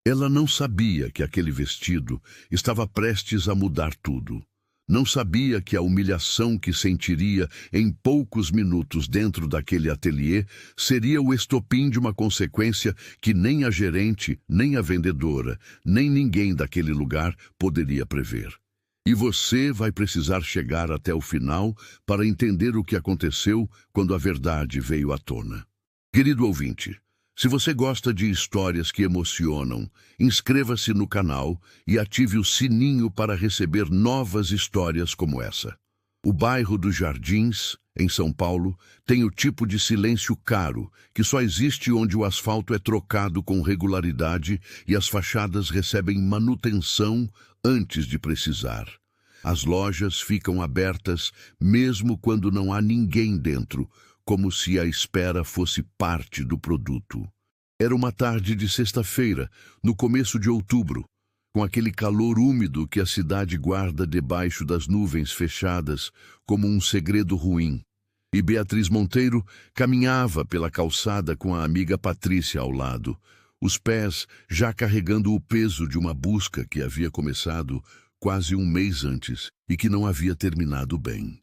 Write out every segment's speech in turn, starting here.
Ela não sabia que aquele vestido estava prestes a mudar tudo. Não sabia que a humilhação que sentiria em poucos minutos dentro daquele ateliê seria o estopim de uma consequência que nem a gerente, nem a vendedora, nem ninguém daquele lugar poderia prever. E você vai precisar chegar até o final para entender o que aconteceu quando a verdade veio à tona. Querido ouvinte, se você gosta de histórias que emocionam, inscreva-se no canal e ative o sininho para receber novas histórias como essa. O bairro dos Jardins, em São Paulo, tem o tipo de silêncio caro que só existe onde o asfalto é trocado com regularidade e as fachadas recebem manutenção antes de precisar. As lojas ficam abertas mesmo quando não há ninguém dentro, como se a espera fosse parte do produto. Era uma tarde de sexta-feira, no começo de outubro, com aquele calor úmido que a cidade guarda debaixo das nuvens fechadas como um segredo ruim. E Beatriz Monteiro caminhava pela calçada com a amiga Patrícia ao lado, os pés já carregando o peso de uma busca que havia começado quase um mês antes e que não havia terminado bem.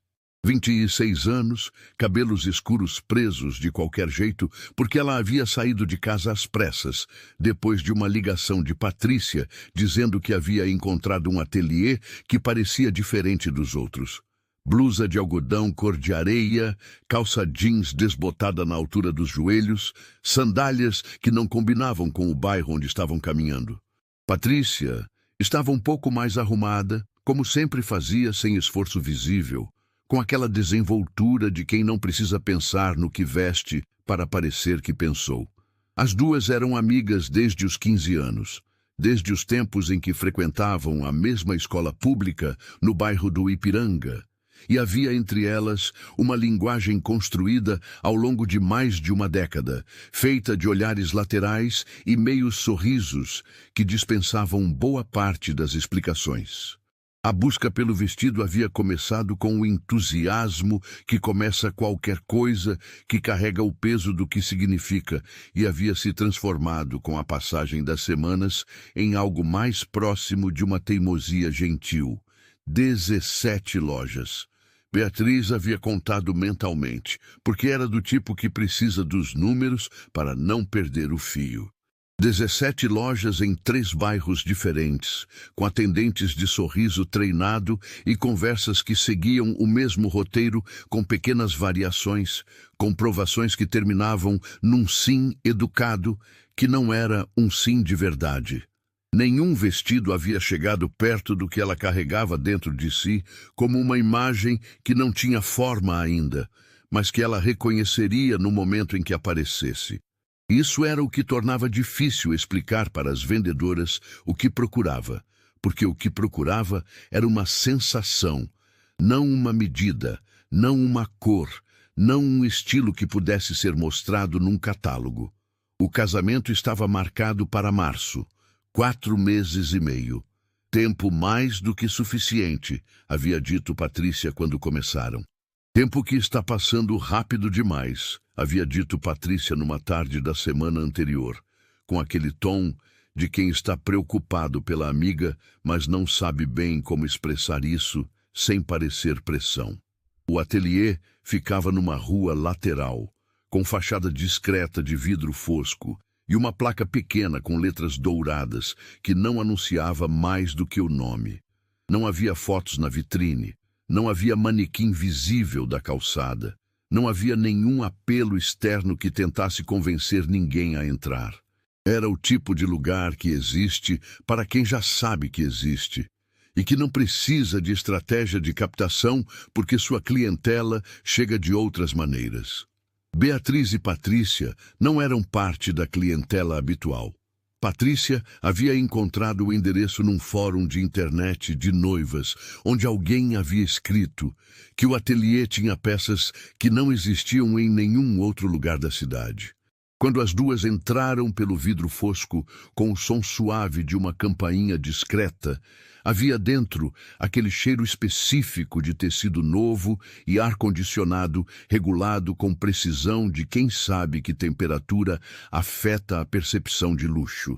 26 anos, cabelos escuros presos de qualquer jeito, porque ela havia saído de casa às pressas, depois de uma ligação de Patrícia dizendo que havia encontrado um ateliê que parecia diferente dos outros. Blusa de algodão cor de areia, calça jeans desbotada na altura dos joelhos, sandálias que não combinavam com o bairro onde estavam caminhando. Patrícia estava um pouco mais arrumada, como sempre fazia sem esforço visível, com aquela desenvoltura de quem não precisa pensar no que veste para parecer que pensou. As duas eram amigas desde os 15 anos, desde os tempos em que frequentavam a mesma escola pública no bairro do Ipiranga, e havia entre elas uma linguagem construída ao longo de mais de uma década, feita de olhares laterais e meios sorrisos que dispensavam boa parte das explicações. A busca pelo vestido havia começado com o entusiasmo que começa qualquer coisa que carrega o peso do que significa e havia se transformado com a passagem das semanas em algo mais próximo de uma teimosia gentil. 17 lojas. Beatriz havia contado mentalmente, porque era do tipo que precisa dos números para não perder o fio. 17 lojas em 3 bairros diferentes, com atendentes de sorriso treinado e conversas que seguiam o mesmo roteiro com pequenas variações, comprovações que terminavam num sim educado, que não era um sim de verdade. Nenhum vestido havia chegado perto do que ela carregava dentro de si, como uma imagem que não tinha forma ainda, mas que ela reconheceria no momento em que aparecesse. Isso era o que tornava difícil explicar para as vendedoras o que procurava, porque o que procurava era uma sensação, não uma medida, não uma cor, não um estilo que pudesse ser mostrado num catálogo. O casamento estava marcado para março, 4 meses e meio. Tempo mais do que suficiente, havia dito Patrícia quando começaram. Tempo que está passando rápido demais, havia dito Patrícia numa tarde da semana anterior, com aquele tom de quem está preocupado pela amiga, mas não sabe bem como expressar isso sem parecer pressão. O ateliê ficava numa rua lateral, com fachada discreta de vidro fosco e uma placa pequena com letras douradas que não anunciava mais do que o nome. Não havia fotos na vitrine. Não havia manequim visível da calçada. Não havia nenhum apelo externo que tentasse convencer ninguém a entrar. Era o tipo de lugar que existe para quem já sabe que existe e que não precisa de estratégia de captação porque sua clientela chega de outras maneiras. Beatriz e Patrícia não eram parte da clientela habitual. Patrícia havia encontrado o endereço num fórum de internet de noivas, onde alguém havia escrito que o ateliê tinha peças que não existiam em nenhum outro lugar da cidade. Quando as duas entraram pelo vidro fosco, com o som suave de uma campainha discreta, havia dentro aquele cheiro específico de tecido novo e ar-condicionado regulado com precisão de quem sabe que temperatura afeta a percepção de luxo.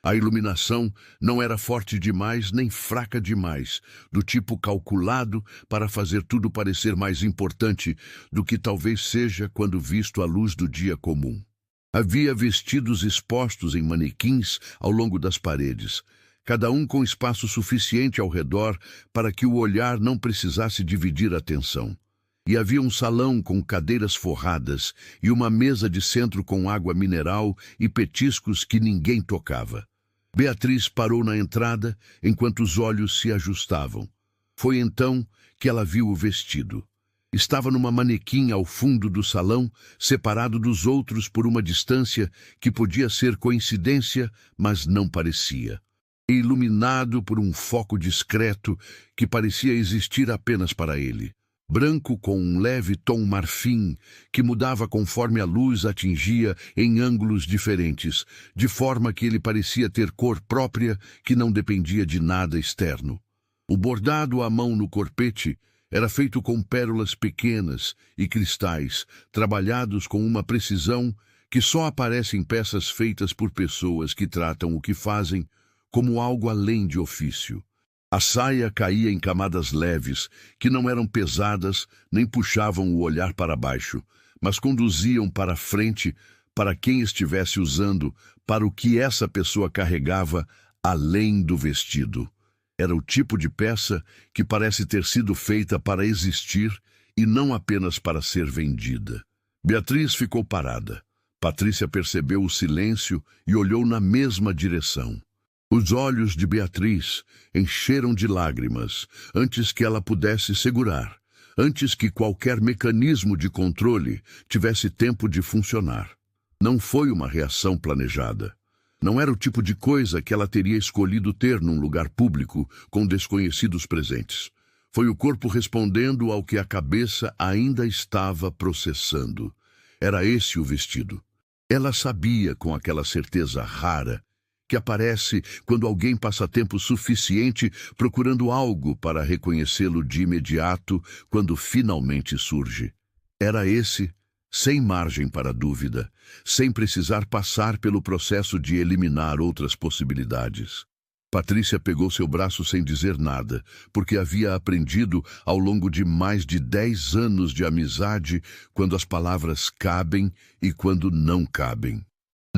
A iluminação não era forte demais nem fraca demais, do tipo calculado para fazer tudo parecer mais importante do que talvez seja quando visto à luz do dia comum. Havia vestidos expostos em manequins ao longo das paredes, cada um com espaço suficiente ao redor para que o olhar não precisasse dividir a atenção. E havia um salão com cadeiras forradas e uma mesa de centro com água mineral e petiscos que ninguém tocava. Beatriz parou na entrada enquanto os olhos se ajustavam. Foi então que ela viu o vestido. Estava numa manequim ao fundo do salão, separado dos outros por uma distância que podia ser coincidência, mas não parecia. E iluminado por um foco discreto que parecia existir apenas para ele. Branco com um leve tom marfim que mudava conforme a luz atingia em ângulos diferentes, de forma que ele parecia ter cor própria que não dependia de nada externo. O bordado à mão no corpete era feito com pérolas pequenas e cristais, trabalhados com uma precisão que só aparece em peças feitas por pessoas que tratam o que fazem como algo além de ofício. A saia caía em camadas leves, que não eram pesadas nem puxavam o olhar para baixo, mas conduziam para frente para quem estivesse usando, para o que essa pessoa carregava além do vestido. Era o tipo de peça que parece ter sido feita para existir e não apenas para ser vendida. Beatriz ficou parada. Patrícia percebeu o silêncio e olhou na mesma direção. Os olhos de Beatriz encheram de lágrimas antes que ela pudesse segurar, antes que qualquer mecanismo de controle tivesse tempo de funcionar. Não foi uma reação planejada. Não era o tipo de coisa que ela teria escolhido ter num lugar público com desconhecidos presentes. Foi o corpo respondendo ao que a cabeça ainda estava processando. Era esse o vestido. Ela sabia com aquela certeza rara que aparece quando alguém passa tempo suficiente procurando algo para reconhecê-lo de imediato quando finalmente surge. Era esse, sem margem para dúvida, sem precisar passar pelo processo de eliminar outras possibilidades. Patrícia pegou seu braço sem dizer nada, porque havia aprendido ao longo de mais de 10 anos de amizade quando as palavras cabem e quando não cabem.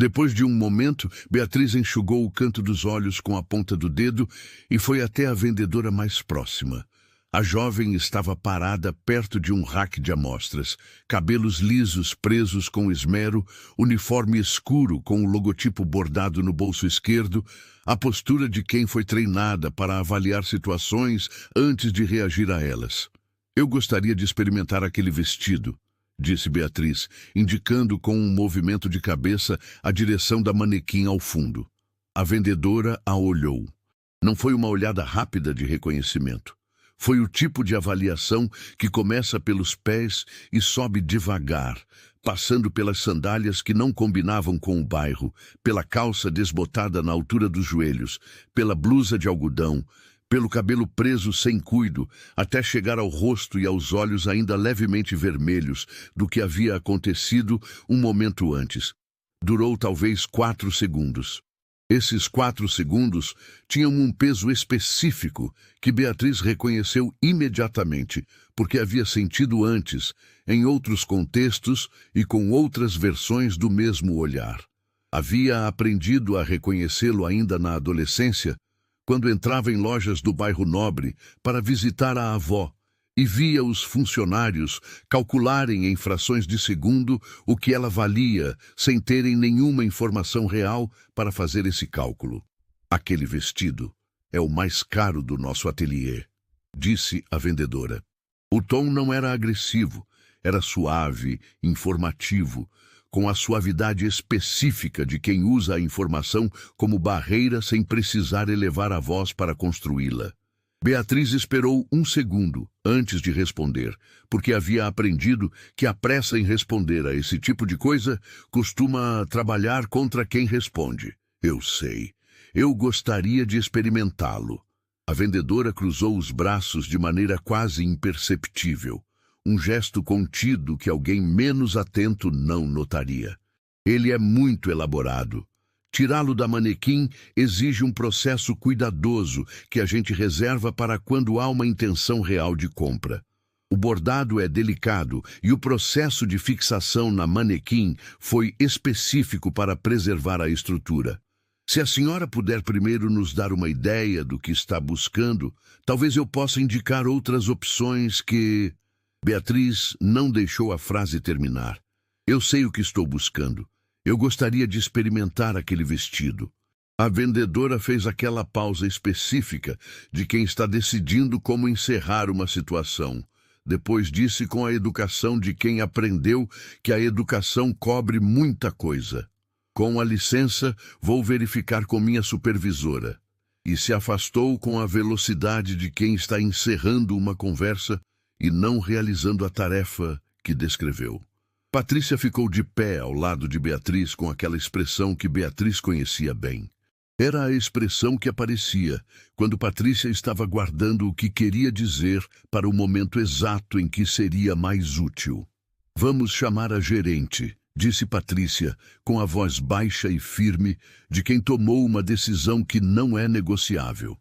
Depois de um momento, Beatriz enxugou o canto dos olhos com a ponta do dedo e foi até a vendedora mais próxima. A jovem estava parada perto de um rack de amostras, cabelos lisos presos com esmero, uniforme escuro com o logotipo bordado no bolso esquerdo, a postura de quem foi treinada para avaliar situações antes de reagir a elas. Eu gostaria de experimentar aquele vestido, disse Beatriz, indicando com um movimento de cabeça a direção da manequim ao fundo. A vendedora a olhou. Não foi uma olhada rápida de reconhecimento. Foi o tipo de avaliação que começa pelos pés e sobe devagar, passando pelas sandálias que não combinavam com o bairro, pela calça desbotada na altura dos joelhos, pela blusa de algodão, pelo cabelo preso sem cuido, até chegar ao rosto e aos olhos ainda levemente vermelhos do que havia acontecido um momento antes. Durou talvez 4 segundos. Esses 4 segundos tinham um peso específico que Beatriz reconheceu imediatamente, porque havia sentido antes, em outros contextos e com outras versões do mesmo olhar. Havia aprendido a reconhecê-lo ainda na adolescência, quando entrava em lojas do bairro Nobre para visitar a avó e via os funcionários calcularem em frações de segundo o que ela valia, sem terem nenhuma informação real para fazer esse cálculo. Aquele vestido é o mais caro do nosso ateliê, disse a vendedora. O tom não era agressivo, era suave, informativo, com a suavidade específica de quem usa a informação como barreira sem precisar elevar a voz para construí-la. Beatriz esperou 1 segundo antes de responder, porque havia aprendido que a pressa em responder a esse tipo de coisa costuma trabalhar contra quem responde. Eu sei. Eu gostaria de experimentá-lo. A vendedora cruzou os braços de maneira quase imperceptível. Um gesto contido que alguém menos atento não notaria. Ele é muito elaborado. Tirá-lo da manequim exige um processo cuidadoso que a gente reserva para quando há uma intenção real de compra. O bordado é delicado e o processo de fixação na manequim foi específico para preservar a estrutura. Se a senhora puder primeiro nos dar uma ideia do que está buscando, talvez eu possa indicar outras opções que... Beatriz não deixou a frase terminar. Eu sei o que estou buscando. Eu gostaria de experimentar aquele vestido. A vendedora fez aquela pausa específica de quem está decidindo como encerrar uma situação. Depois disse com a educação de quem aprendeu que a educação cobre muita coisa. Com a licença, vou verificar com minha supervisora. E se afastou com a velocidade de quem está encerrando uma conversa e não realizando a tarefa que descreveu. Patrícia ficou de pé ao lado de Beatriz com aquela expressão que Beatriz conhecia bem. Era a expressão que aparecia quando Patrícia estava guardando o que queria dizer para o momento exato em que seria mais útil. Vamos chamar a gerente, disse Patrícia, com a voz baixa e firme de quem tomou uma decisão que não é negociável.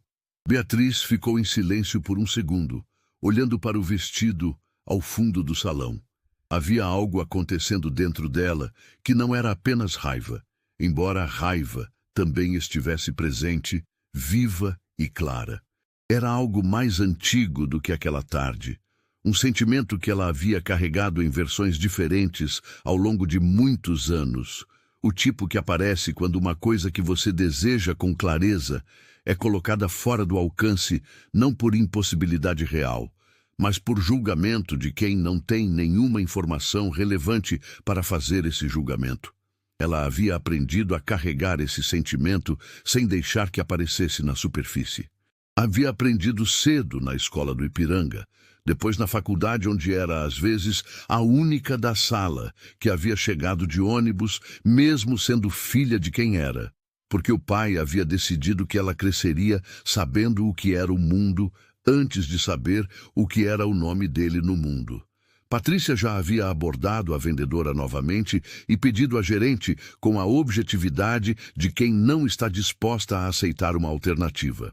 Beatriz ficou em silêncio por um segundo, olhando para o vestido ao fundo do salão. Havia algo acontecendo dentro dela que não era apenas raiva, embora a raiva também estivesse presente, viva e clara. Era algo mais antigo do que aquela tarde, um sentimento que ela havia carregado em versões diferentes ao longo de muitos anos, o tipo que aparece quando uma coisa que você deseja com clareza é colocada fora do alcance não por impossibilidade real, mas por julgamento de quem não tem nenhuma informação relevante para fazer esse julgamento. Ela havia aprendido a carregar esse sentimento sem deixar que aparecesse na superfície. Havia aprendido cedo na escola do Ipiranga, depois na faculdade onde era, às vezes, a única da sala que havia chegado de ônibus, mesmo sendo filha de quem era, porque o pai havia decidido que ela cresceria sabendo o que era o mundo, antes de saber o que era o nome dele no mundo. Patrícia já havia abordado a vendedora novamente e pedido à gerente com a objetividade de quem não está disposta a aceitar uma alternativa.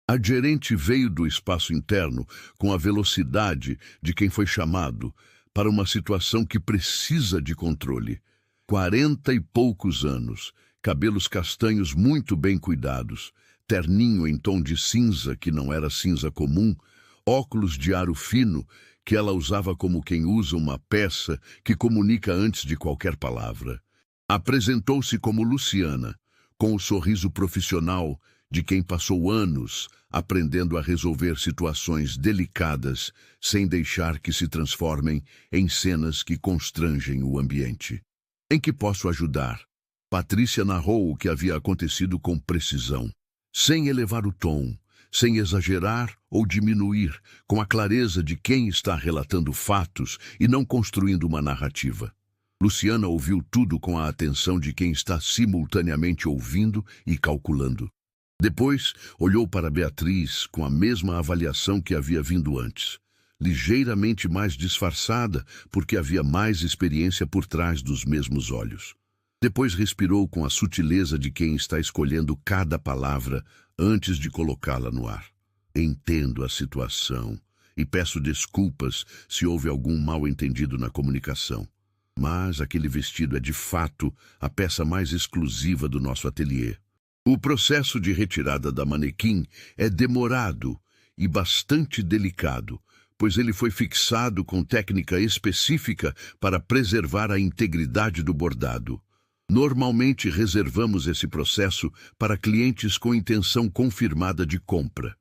A gerente veio do espaço interno com a velocidade de quem foi chamado para uma situação que precisa de controle. 40 e poucos anos, cabelos castanhos muito bem cuidados, terninho em tom de cinza que não era cinza comum, óculos de aro fino que ela usava como quem usa uma peça que comunica antes de qualquer palavra. Apresentou-se como Luciana, com o sorriso profissional de quem passou anos aprendendo a resolver situações delicadas sem deixar que se transformem em cenas que constrangem o ambiente. Em que posso ajudar? Patrícia narrou o que havia acontecido com precisão, sem elevar o tom, sem exagerar ou diminuir, com a clareza de quem está relatando fatos e não construindo uma narrativa. Luciana ouviu tudo com a atenção de quem está simultaneamente ouvindo e calculando. Depois, olhou para Beatriz com a mesma avaliação que havia vindo antes, ligeiramente mais disfarçada porque havia mais experiência por trás dos mesmos olhos. Depois respirou com a sutileza de quem está escolhendo cada palavra antes de colocá-la no ar. Entendo a situação e peço desculpas se houve algum mal-entendido na comunicação. Mas aquele vestido é de fato a peça mais exclusiva do nosso ateliê. O processo de retirada da manequim é demorado e bastante delicado, pois ele foi fixado com técnica específica para preservar a integridade do bordado. Normalmente reservamos esse processo para clientes com intenção confirmada de compra.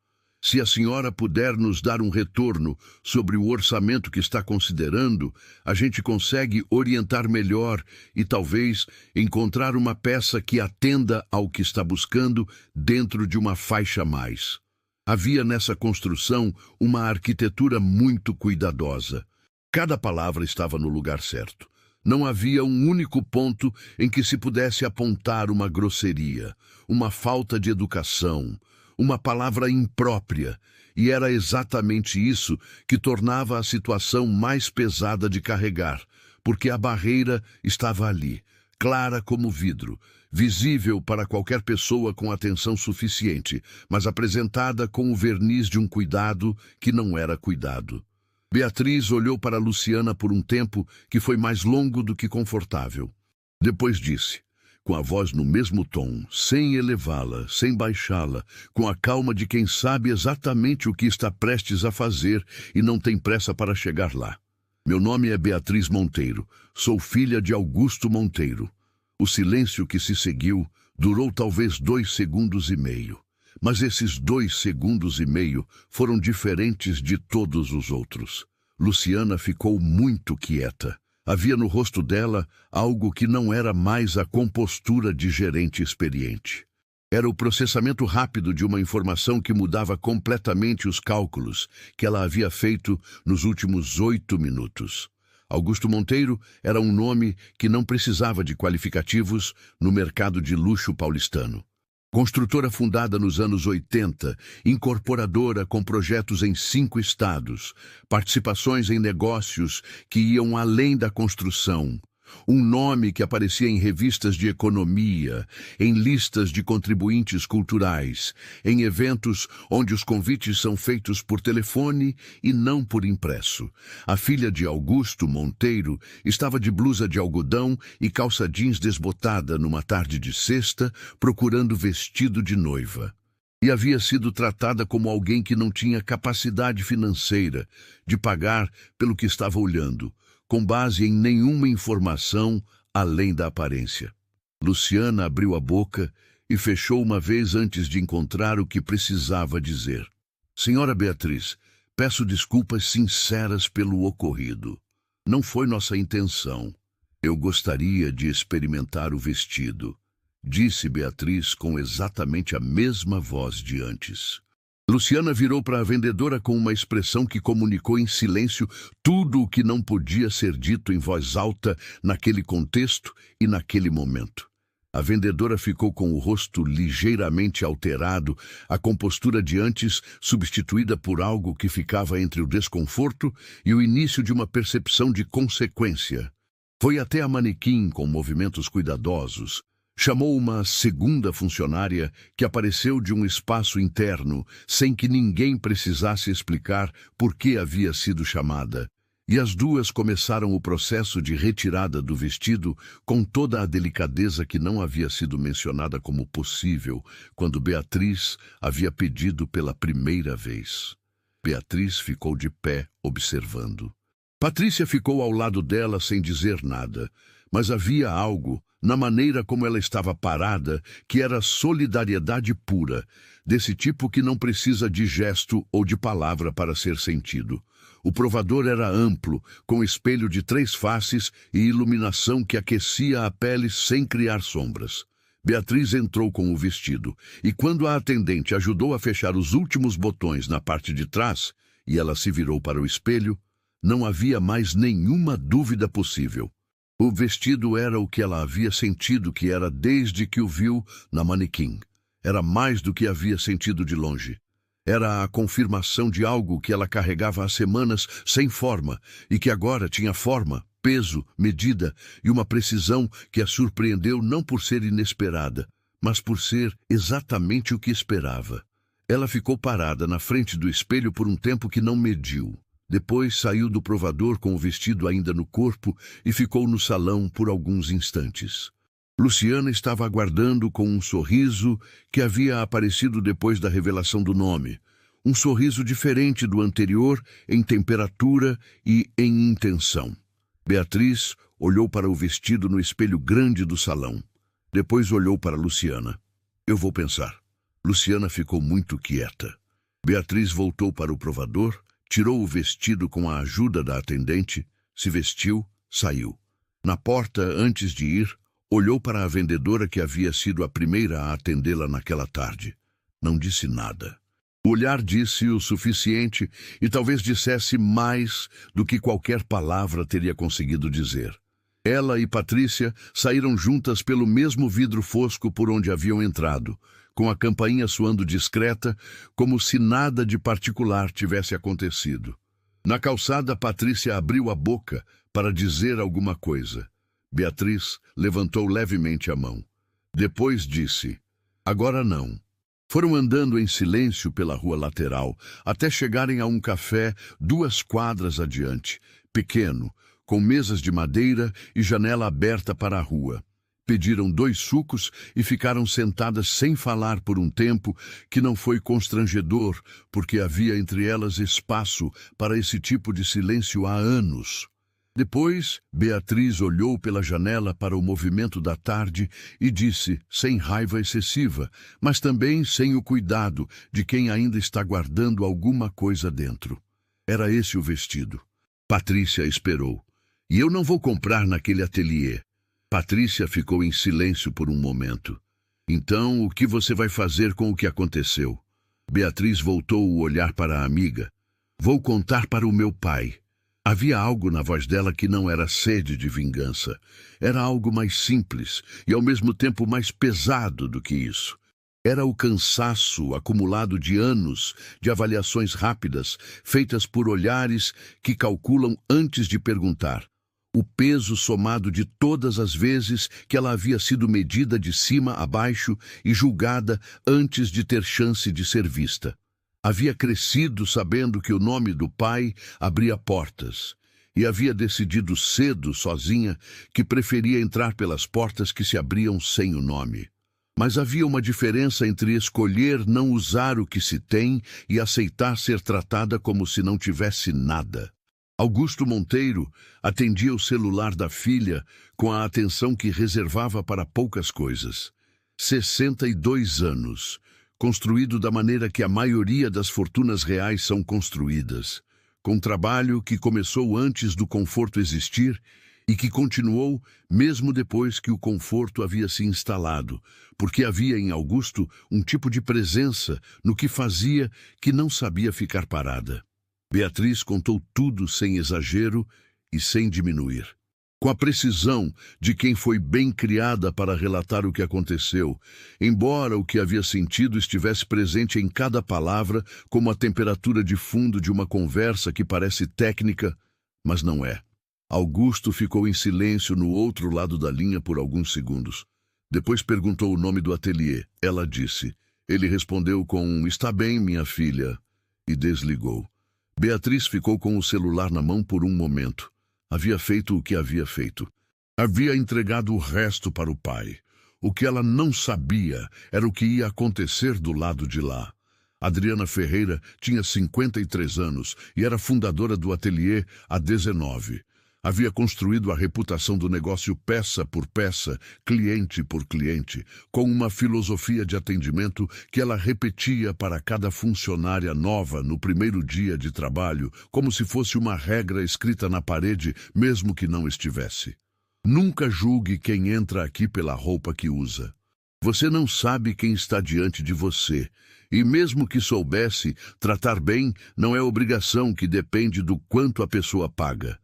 Se a senhora puder nos dar um retorno sobre o orçamento que está considerando, a gente consegue orientar melhor e talvez encontrar uma peça que atenda ao que está buscando dentro de uma faixa a mais. Havia nessa construção uma arquitetura muito cuidadosa. Cada palavra estava no lugar certo. Não havia um único ponto em que se pudesse apontar uma grosseria, uma falta de educação, uma palavra imprópria, e era exatamente isso que tornava a situação mais pesada de carregar, porque a barreira estava ali, clara como vidro, visível para qualquer pessoa com atenção suficiente, mas apresentada com o verniz de um cuidado que não era cuidado. Beatriz olhou para Luciana por um tempo que foi mais longo do que confortável. Depois disse, com a voz no mesmo tom, sem elevá-la, sem baixá-la, com a calma de quem sabe exatamente o que está prestes a fazer e não tem pressa para chegar lá. Meu nome é Beatriz Monteiro, sou filha de Augusto Monteiro. O silêncio que se seguiu durou talvez 2 segundos e meio, mas esses 2 segundos e meio foram diferentes de todos os outros. Luciana ficou muito quieta. Havia no rosto dela algo que não era mais a compostura de gerente experiente. Era o processamento rápido de uma informação que mudava completamente os cálculos que ela havia feito nos últimos 8 minutos. Augusto Monteiro era um nome que não precisava de qualificativos no mercado de luxo paulistano. Construtora fundada nos anos 80, incorporadora com projetos em 5 estados, participações em negócios que iam além da construção. Um nome que aparecia em revistas de economia, em listas de contribuintes culturais, em eventos onde os convites são feitos por telefone e não por impresso. A filha de Augusto Monteiro estava de blusa de algodão e calça jeans desbotada numa tarde de sexta, procurando vestido de noiva. E havia sido tratada como alguém que não tinha capacidade financeira de pagar pelo que estava olhando, com base em nenhuma informação além da aparência. Luciana abriu a boca e fechou uma vez antes de encontrar o que precisava dizer. Senhora Beatriz, peço desculpas sinceras pelo ocorrido. Não foi nossa intenção. Eu gostaria de experimentar o vestido, disse Beatriz com exatamente a mesma voz de antes. Luciana virou para a vendedora com uma expressão que comunicou em silêncio tudo o que não podia ser dito em voz alta naquele contexto e naquele momento. A vendedora ficou com o rosto ligeiramente alterado, a compostura de antes substituída por algo que ficava entre o desconforto e o início de uma percepção de consequência. Foi até a manequim com movimentos cuidadosos. Chamou uma segunda funcionária que apareceu de um espaço interno, sem que ninguém precisasse explicar por que havia sido chamada. E as duas começaram o processo de retirada do vestido com toda a delicadeza que não havia sido mencionada como possível quando Beatriz havia pedido pela primeira vez. Beatriz ficou de pé, observando. Patrícia ficou ao lado dela sem dizer nada, mas havia algo na maneira como ela estava parada, que era solidariedade pura, desse tipo que não precisa de gesto ou de palavra para ser sentido. O provador era amplo, com espelho de 3 faces e iluminação que aquecia a pele sem criar sombras. Beatriz entrou com o vestido, e quando a atendente ajudou a fechar os últimos botões na parte de trás, e ela se virou para o espelho, não havia mais nenhuma dúvida possível. O vestido era o que ela havia sentido que era desde que o viu na manequim. Era mais do que havia sentido de longe. Era a confirmação de algo que ela carregava há semanas sem forma e que agora tinha forma, peso, medida e uma precisão que a surpreendeu não por ser inesperada, mas por ser exatamente o que esperava. Ela ficou parada na frente do espelho por um tempo que não mediu. Depois saiu do provador com o vestido ainda no corpo e ficou no salão por alguns instantes. Luciana estava aguardando com um sorriso que havia aparecido depois da revelação do nome. Um sorriso diferente do anterior em temperatura e em intenção. Beatriz olhou para o vestido no espelho grande do salão. Depois olhou para Luciana. Eu vou pensar. Luciana ficou muito quieta. Beatriz voltou para o provador, tirou o vestido com a ajuda da atendente, se vestiu, saiu. Na porta, antes de ir, olhou para a vendedora que havia sido a primeira a atendê-la naquela tarde. Não disse nada. O olhar disse o suficiente e talvez dissesse mais do que qualquer palavra teria conseguido dizer. Ela e Patrícia saíram juntas pelo mesmo vidro fosco por onde haviam entrado, com a campainha soando discreta, como se nada de particular tivesse acontecido. Na calçada, Patrícia abriu a boca para dizer alguma coisa. Beatriz levantou levemente a mão. Depois disse: agora não. Foram andando em silêncio pela rua lateral, até chegarem a um café 2 quadras adiante, pequeno, com mesas de madeira e janela aberta para a rua. Pediram 2 sucos e ficaram sentadas sem falar por um tempo que não foi constrangedor, porque havia entre elas espaço para esse tipo de silêncio há anos. Depois, Beatriz olhou pela janela para o movimento da tarde e disse, sem raiva excessiva, mas também sem o cuidado de quem ainda está guardando alguma coisa dentro. Era esse o vestido. Patrícia esperou. E eu não vou comprar naquele ateliê. Patrícia ficou em silêncio por um momento. Então, o que você vai fazer com o que aconteceu? Beatriz voltou o olhar para a amiga. Vou contar para o meu pai. Havia algo na voz dela que não era sede de vingança. Era algo mais simples e ao mesmo tempo mais pesado do que isso. Era o cansaço acumulado de anos de avaliações rápidas, feitas por olhares que calculam antes de perguntar. O peso somado de todas as vezes que ela havia sido medida de cima a baixo e julgada antes de ter chance de ser vista. Havia crescido sabendo que o nome do pai abria portas, e havia decidido cedo, sozinha, que preferia entrar pelas portas que se abriam sem o nome. Mas havia uma diferença entre escolher não usar o que se tem e aceitar ser tratada como se não tivesse nada. Augusto Monteiro atendia o celular da filha com a atenção que reservava para poucas coisas. 62 anos. Construído da maneira que a maioria das fortunas reais são construídas, com trabalho que começou antes do conforto existir e que continuou mesmo depois que o conforto havia se instalado, porque havia em Augusto um tipo de presença no que fazia que não sabia ficar parada. Beatriz contou tudo sem exagero e sem diminuir. Com a precisão de quem foi bem criada para relatar o que aconteceu, embora o que havia sentido estivesse presente em cada palavra, como a temperatura de fundo de uma conversa que parece técnica, mas não é. Augusto ficou em silêncio no outro lado da linha por alguns segundos. Depois perguntou o nome do ateliê. Ela disse. Ele respondeu com um "Está bem, minha filha", e desligou. Beatriz ficou com o celular na mão por um momento. Havia feito o que havia feito. Havia entregado o resto para o pai. O que ela não sabia era o que ia acontecer do lado de lá. Adriana Ferreira tinha 53 anos e era fundadora do ateliê há 19. Havia construído a reputação do negócio peça por peça, cliente por cliente, com uma filosofia de atendimento que ela repetia para cada funcionária nova no primeiro dia de trabalho, como se fosse uma regra escrita na parede, mesmo que não estivesse. Nunca julgue quem entra aqui pela roupa que usa. Você não sabe quem está diante de você. E mesmo que soubesse, tratar bem não é obrigação que depende do quanto a pessoa paga.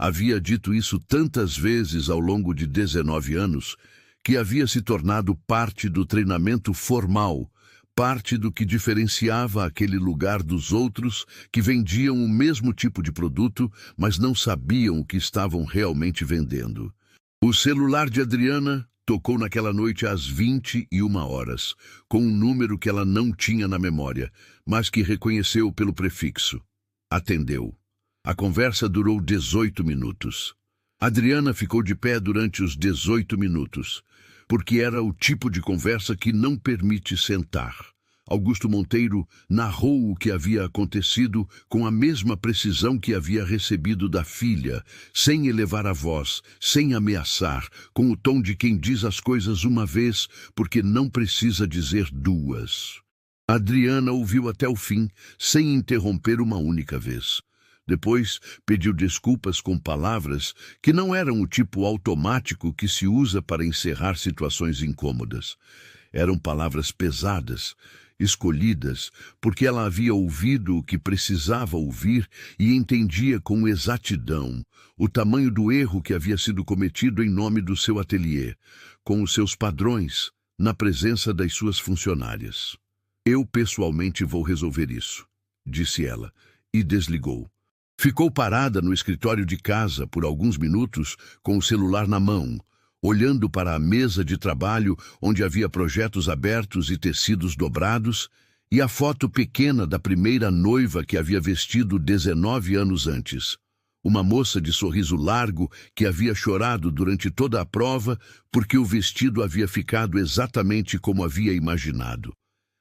Havia dito isso tantas vezes ao longo de 19 anos que havia se tornado parte do treinamento formal, parte do que diferenciava aquele lugar dos outros que vendiam o mesmo tipo de produto, mas não sabiam o que estavam realmente vendendo. O celular de Adriana tocou naquela noite às 21 horas, com um número que ela não tinha na memória, mas que reconheceu pelo prefixo. Atendeu. A conversa durou 18 minutos. Adriana ficou de pé durante os 18 minutos, porque era o tipo de conversa que não permite sentar. Augusto Monteiro narrou o que havia acontecido com a mesma precisão que havia recebido da filha, sem elevar a voz, sem ameaçar, com o tom de quem diz as coisas uma vez, porque não precisa dizer duas. Adriana ouviu até o fim, sem interromper uma única vez. Depois, pediu desculpas com palavras que não eram o tipo automático que se usa para encerrar situações incômodas. Eram palavras pesadas, escolhidas, porque ela havia ouvido o que precisava ouvir e entendia com exatidão o tamanho do erro que havia sido cometido em nome do seu ateliê, com os seus padrões, na presença das suas funcionárias. Eu pessoalmente vou resolver isso, disse ela, e desligou. Ficou parada no escritório de casa por alguns minutos com o celular na mão, olhando para a mesa de trabalho onde havia projetos abertos e tecidos dobrados, e a foto pequena da primeira noiva que havia vestido 19 anos antes. Uma moça de sorriso largo que havia chorado durante toda a prova porque o vestido havia ficado exatamente como havia imaginado.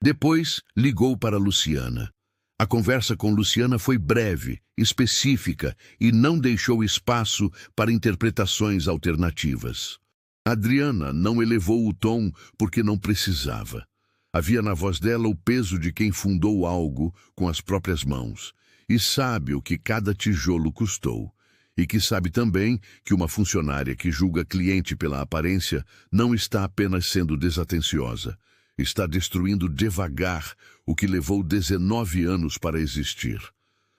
Depois, ligou para Luciana. A conversa com Luciana foi breve, específica e não deixou espaço para interpretações alternativas. Adriana não elevou o tom porque não precisava. Havia na voz dela o peso de quem fundou algo com as próprias mãos e sabe o que cada tijolo custou. E que sabe também que uma funcionária que julga cliente pela aparência não está apenas sendo desatenciosa, está destruindo devagar o que levou 19 anos para existir.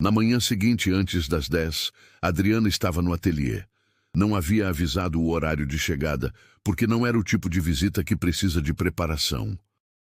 Na manhã seguinte, antes das 10, Adriana estava no ateliê. Não havia avisado o horário de chegada, porque não era o tipo de visita que precisa de preparação.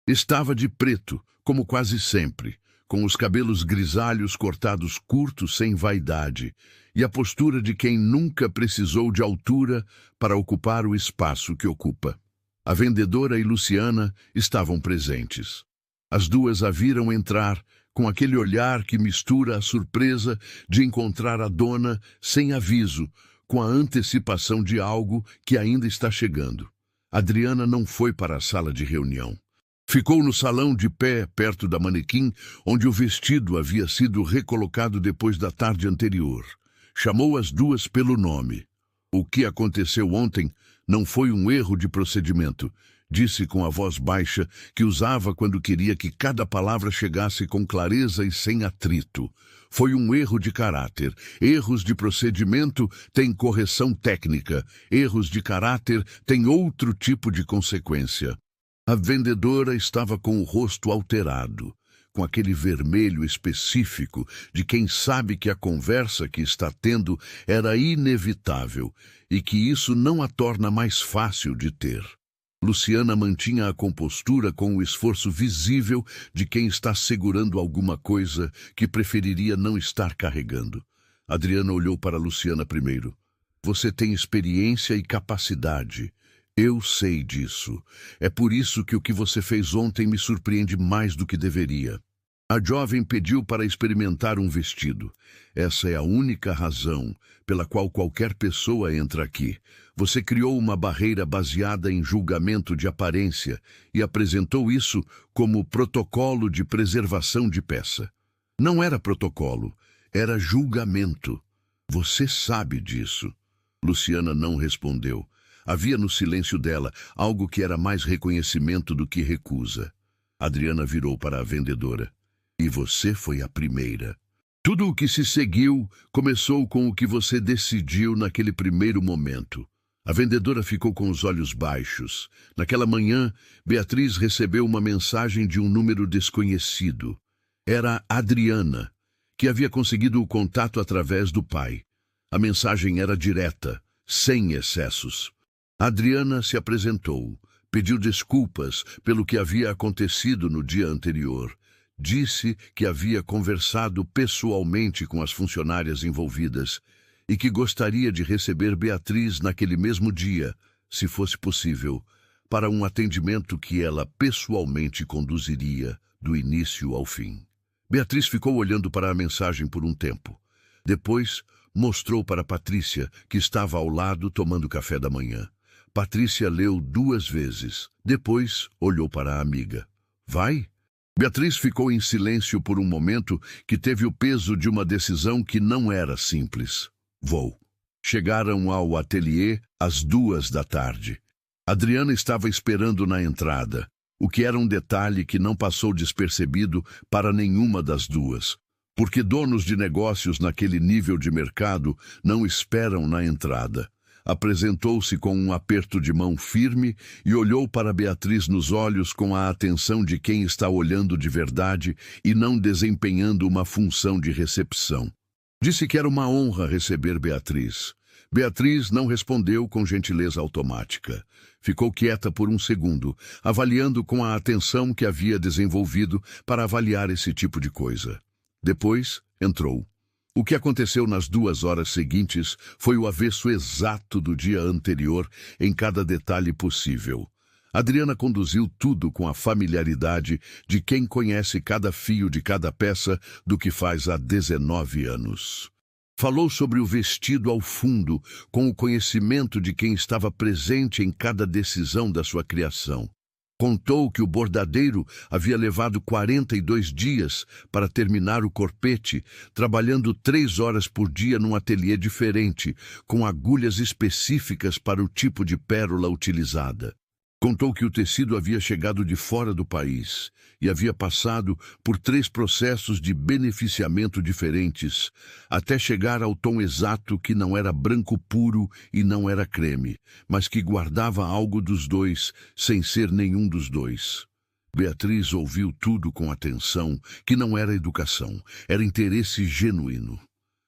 Estava de preto, como quase sempre, com os cabelos grisalhos cortados curtos sem vaidade, e a postura de quem nunca precisou de altura para ocupar o espaço que ocupa. A vendedora e Luciana estavam presentes. As duas a viram entrar com aquele olhar que mistura a surpresa de encontrar a dona sem aviso, com a antecipação de algo que ainda está chegando. Adriana não foi para a sala de reunião. Ficou no salão de pé, perto da manequim, onde o vestido havia sido recolocado depois da tarde anterior. Chamou as duas pelo nome. O que aconteceu ontem não foi um erro de procedimento, disse com a voz baixa que usava quando queria que cada palavra chegasse com clareza e sem atrito. Foi um erro de caráter. Erros de procedimento têm correção técnica. Erros de caráter têm outro tipo de consequência. A vendedora estava com o rosto alterado, com aquele vermelho específico de quem sabe que a conversa que está tendo era inevitável e que isso não a torna mais fácil de ter. Luciana mantinha a compostura com o esforço visível de quem está segurando alguma coisa que preferiria não estar carregando. Adriana olhou para Luciana primeiro. Você tem experiência e capacidade. Eu sei disso. É por isso que o que você fez ontem me surpreende mais do que deveria. A jovem pediu para experimentar um vestido. Essa é a única razão pela qual qualquer pessoa entra aqui. Você criou uma barreira baseada em julgamento de aparência e apresentou isso como protocolo de preservação de peça. Não era protocolo, era julgamento. Você sabe disso. Luciana não respondeu. Havia no silêncio dela algo que era mais reconhecimento do que recusa. Adriana virou para a vendedora. E você foi a primeira. Tudo o que se seguiu começou com o que você decidiu naquele primeiro momento. A vendedora ficou com os olhos baixos. Naquela manhã, Beatriz recebeu uma mensagem de um número desconhecido. Era Adriana, que havia conseguido o contato através do pai. A mensagem era direta, sem excessos. Adriana se apresentou, pediu desculpas pelo que havia acontecido no dia anterior. Disse que havia conversado pessoalmente com as funcionárias envolvidas e que gostaria de receber Beatriz naquele mesmo dia, se fosse possível, para um atendimento que ela pessoalmente conduziria do início ao fim. Beatriz ficou olhando para a mensagem por um tempo. Depois, mostrou para Patrícia, que estava ao lado tomando café da manhã. Patrícia leu 2 vezes. Depois, olhou para a amiga. Vai? Beatriz ficou em silêncio por um momento que teve o peso de uma decisão que não era simples. Vou. Chegaram ao ateliê às 2 da tarde. Adriana estava esperando na entrada, o que era um detalhe que não passou despercebido para nenhuma das duas, porque donos de negócios naquele nível de mercado não esperam na entrada. Apresentou-se com um aperto de mão firme e olhou para Beatriz nos olhos com a atenção de quem está olhando de verdade e não desempenhando uma função de recepção. Disse que era uma honra receber Beatriz. Beatriz não respondeu com gentileza automática. Ficou quieta por um segundo, avaliando com a atenção que havia desenvolvido para avaliar esse tipo de coisa. Depois, entrou. O que aconteceu nas 2 horas seguintes foi o avesso exato do dia anterior em cada detalhe possível. Adriana conduziu tudo com a familiaridade de quem conhece cada fio de cada peça do que faz há 19 anos. Falou sobre o vestido ao fundo, com o conhecimento de quem estava presente em cada decisão da sua criação. Contou que o bordadeiro havia levado 42 dias para terminar o corpete, trabalhando 3 horas por dia num ateliê diferente, com agulhas específicas para o tipo de pérola utilizada. Contou que o tecido havia chegado de fora do país e havia passado por 3 processos de beneficiamento diferentes, até chegar ao tom exato que não era branco puro e não era creme, mas que guardava algo dos dois, sem ser nenhum dos dois. Beatriz ouviu tudo com atenção, que não era educação, era interesse genuíno.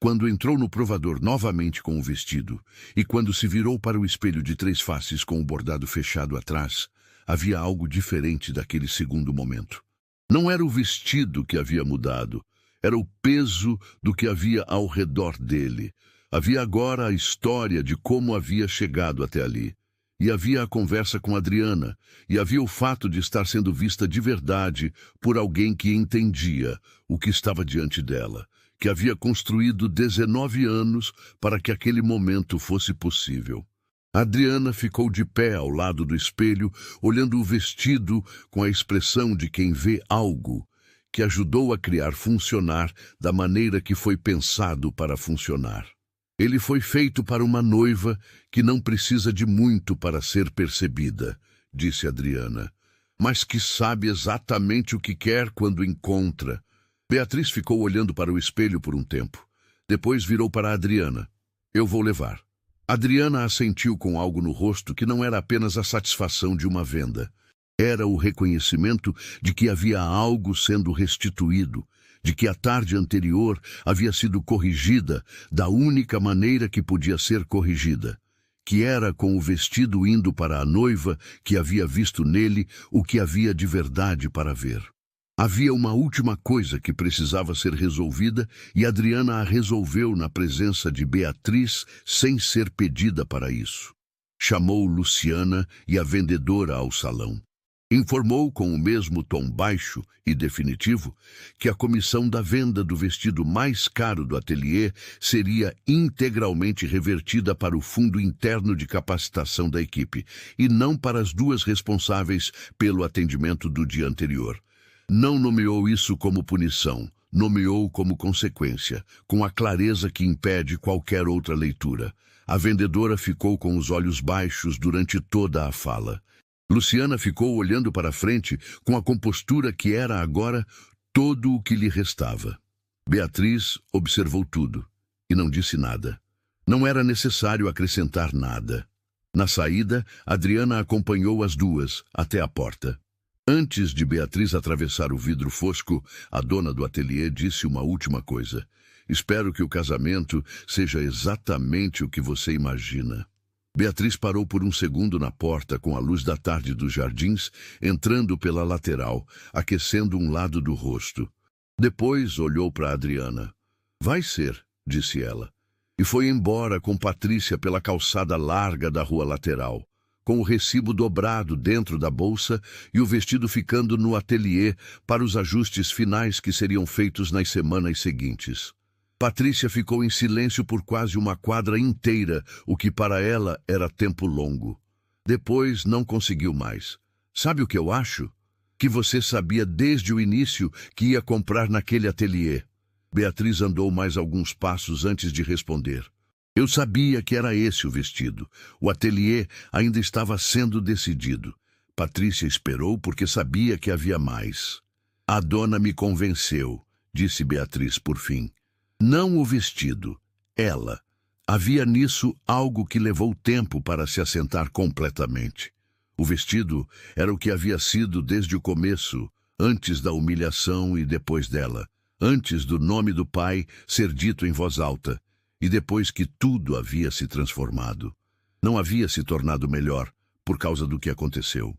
Quando entrou no provador novamente com o vestido, e quando se virou para o espelho de 3 faces com o bordado fechado atrás, havia algo diferente daquele segundo momento. Não era o vestido que havia mudado, era o peso do que havia ao redor dele. Havia agora a história de como havia chegado até ali. E havia a conversa com Adriana, e havia o fato de estar sendo vista de verdade por alguém que entendia o que estava diante dela, que havia construído 19 anos para que aquele momento fosse possível. Adriana ficou de pé ao lado do espelho, olhando o vestido com a expressão de quem vê algo que ajudou a criar funcionar da maneira que foi pensado para funcionar. Ele foi feito para uma noiva que não precisa de muito para ser percebida, disse Adriana, mas que sabe exatamente o que quer quando encontra. Beatriz ficou olhando para o espelho por um tempo. Depois virou para Adriana. Eu vou levar. Adriana assentiu com algo no rosto que não era apenas a satisfação de uma venda. Era o reconhecimento de que havia algo sendo restituído, de que a tarde anterior havia sido corrigida da única maneira que podia ser corrigida, que era com o vestido indo para a noiva que havia visto nele o que havia de verdade para ver. Havia uma última coisa que precisava ser resolvida e Adriana a resolveu na presença de Beatriz sem ser pedida para isso. Chamou Luciana e a vendedora ao salão. Informou com o mesmo tom baixo e definitivo que a comissão da venda do vestido mais caro do ateliê seria integralmente revertida para o fundo interno de capacitação da equipe e não para as 2 responsáveis pelo atendimento do dia anterior. Não nomeou isso como punição, nomeou como consequência, com a clareza que impede qualquer outra leitura. A vendedora ficou com os olhos baixos durante toda a fala. Luciana ficou olhando para frente com a compostura que era agora todo o que lhe restava. Beatriz observou tudo e não disse nada. Não era necessário acrescentar nada. Na saída, Adriana acompanhou as 2 até a porta. Antes de Beatriz atravessar o vidro fosco, a dona do ateliê disse uma última coisa. Espero que o casamento seja exatamente o que você imagina. Beatriz parou por um segundo na porta com a luz da tarde dos jardins, entrando pela lateral, aquecendo um lado do rosto. Depois olhou para Adriana. Vai ser, disse ela, e foi embora com Patrícia pela calçada larga da rua lateral, com o recibo dobrado dentro da bolsa e o vestido ficando no ateliê para os ajustes finais que seriam feitos nas semanas seguintes. Patrícia ficou em silêncio por quase uma quadra inteira, o que para ela era tempo longo. Depois não conseguiu mais. Sabe o que eu acho? Que você sabia desde o início que ia comprar naquele ateliê. Beatriz andou mais alguns passos antes de responder. Eu sabia que era esse o vestido. O ateliê ainda estava sendo decidido. Patrícia esperou porque sabia que havia mais. A dona me convenceu, disse Beatriz por fim. Não o vestido, ela. Havia nisso algo que levou tempo para se assentar completamente. O vestido era o que havia sido desde o começo, antes da humilhação e depois dela, antes do nome do pai ser dito em voz alta, e depois que tudo havia se transformado. Não havia se tornado melhor por causa do que aconteceu.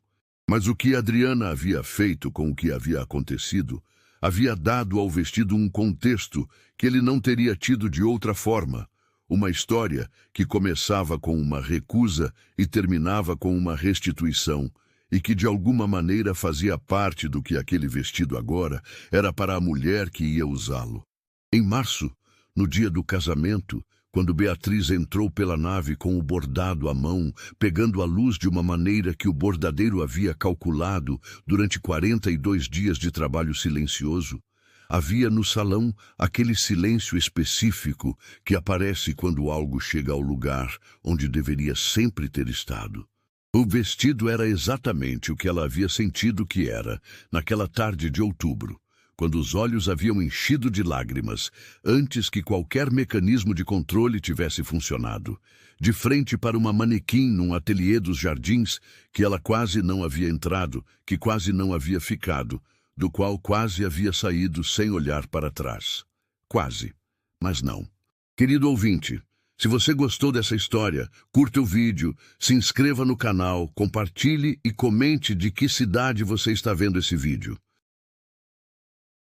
Mas o que Adriana havia feito com o que havia acontecido havia dado ao vestido um contexto que ele não teria tido de outra forma. Uma história que começava com uma recusa e terminava com uma restituição, e que de alguma maneira fazia parte do que aquele vestido agora era para a mulher que ia usá-lo. Em março, no dia do casamento, quando Beatriz entrou pela nave com o bordado à mão, pegando a luz de uma maneira que o bordadeiro havia calculado durante 42 dias de trabalho silencioso, havia no salão aquele silêncio específico que aparece quando algo chega ao lugar onde deveria sempre ter estado. O vestido era exatamente o que ela havia sentido que era, naquela tarde de outubro, quando os olhos haviam enchido de lágrimas, antes que qualquer mecanismo de controle tivesse funcionado, de frente para uma manequim num ateliê dos jardins que ela quase não havia entrado, que quase não havia ficado, do qual quase havia saído sem olhar para trás. Quase, mas não. Querido ouvinte, se você gostou dessa história, curta o vídeo, se inscreva no canal, compartilhe e comente de que cidade você está vendo esse vídeo.